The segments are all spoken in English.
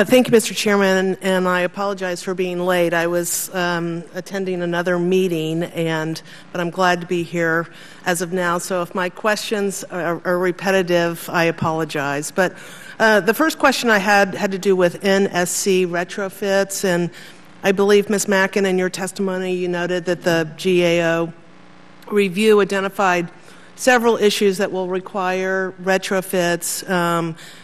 Thank you, Mr. Chairman, and I apologize for being late. I was attending another meeting, but I'm glad to be here as of now. So if my questions are repetitive, I apologize. But the first question I had to do with NSC retrofits, and I believe, Ms. Mackin, in your testimony, you noted that the GAO review identified several issues that will require retrofits.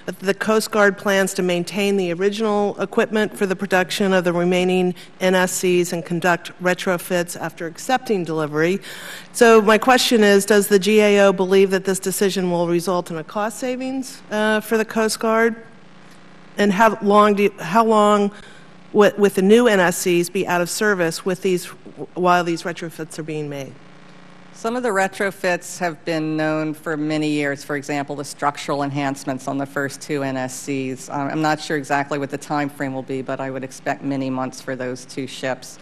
The Coast Guard plans to maintain the original equipment for the production of the remaining NSCs and conduct retrofits after accepting delivery. So my question is, does the GAO believe that this decision will result in a cost savings for the Coast Guard? And how long with the new NSCs be out of service while these retrofits are being made? Some of the retrofits have been known for many years. For example, the structural enhancements on the first two NSCs. I'm not sure exactly what the time frame will be, but I would expect many months for those two ships.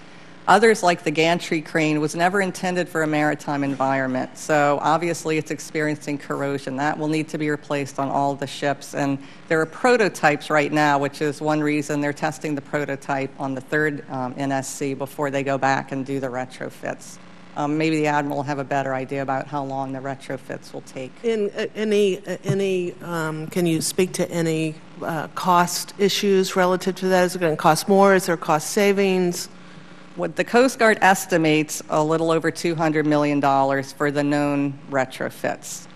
Others, like the gantry crane, was never intended for a maritime environment. So obviously it's experiencing corrosion. That will need to be replaced on all the ships. And there are prototypes right now, which is one reason they're testing the prototype on the third NSC before they go back and do the retrofits. Maybe the Admiral will have a better idea about how long the retrofits will take. Can you speak to any cost issues relative to that? Is it going to cost more? Is there cost savings? What the Coast Guard estimates a little over $200 million for the known retrofits.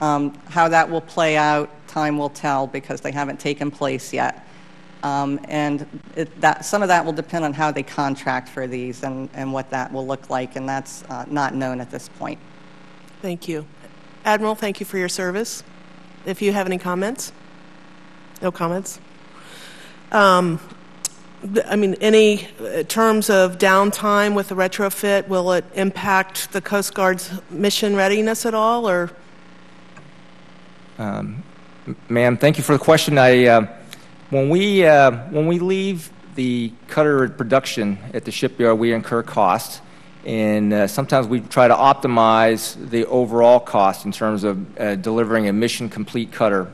How that will play out, time will tell because they haven't taken place yet. And some of that will depend on how they contract for these and what that will look like, and that's not known at this point. Thank you. Admiral, thank you for your service. If you have any comments? No comments? Any terms of downtime with the retrofit, will it impact the Coast Guard's mission readiness at all, or? Ma'am, thank you for the question. When we leave the cutter production at the shipyard, we incur costs, and sometimes we try to optimize the overall cost in terms of delivering a mission-complete cutter.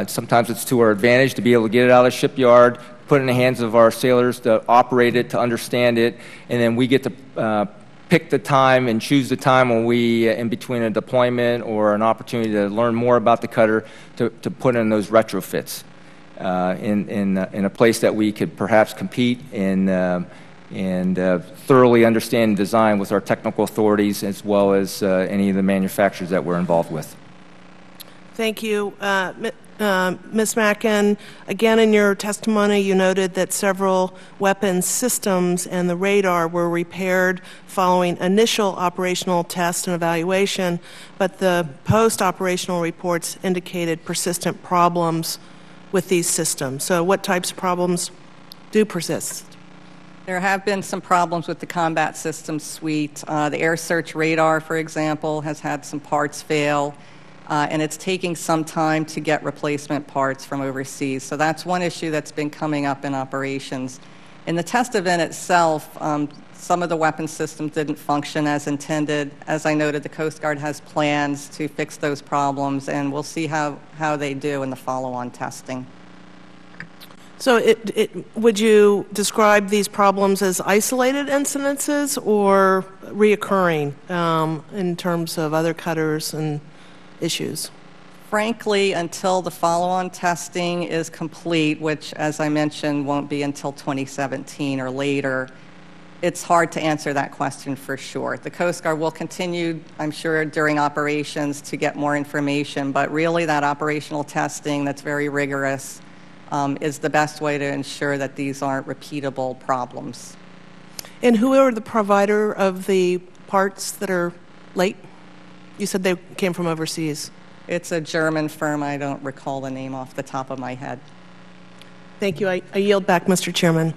Sometimes it's to our advantage to be able to get it out of the shipyard, put it in the hands of our sailors to operate it, to understand it, and then we get to pick the time and choose the time when we, in between a deployment or an opportunity to learn more about the cutter, to put in those retrofits. In a place that we could perhaps compete and thoroughly understand and design with our technical authorities as well as any of the manufacturers that we're involved with. Thank you. Ms. Mackin, again in your testimony you noted that several weapons systems and the radar were repaired following initial operational test and evaluation, but the post-operational reports indicated persistent problems with these systems. So what types of problems do persist? There have been some problems with the combat systems suite. The air search radar, for example, has had some parts fail, and it's taking some time to get replacement parts from overseas. So that's one issue that's been coming up in operations. In the test event itself, some of the weapon systems didn't function as intended. As I noted, the Coast Guard has plans to fix those problems, and we'll see how they do in the follow-on testing. So would you describe these problems as isolated incidences or reoccurring in terms of other cutters and issues? Frankly, until the follow-on testing is complete, which, as I mentioned, won't be until 2017 or later, it's hard to answer that question for sure. The Coast Guard will continue, I'm sure, during operations to get more information, but really that operational testing that's very rigorous is the best way to ensure that these aren't repeatable problems. And who are the provider of the parts that are late? You said they came from overseas. It's a German firm. I don't recall the name off the top of my head. Thank you. I yield back, Mr. Chairman.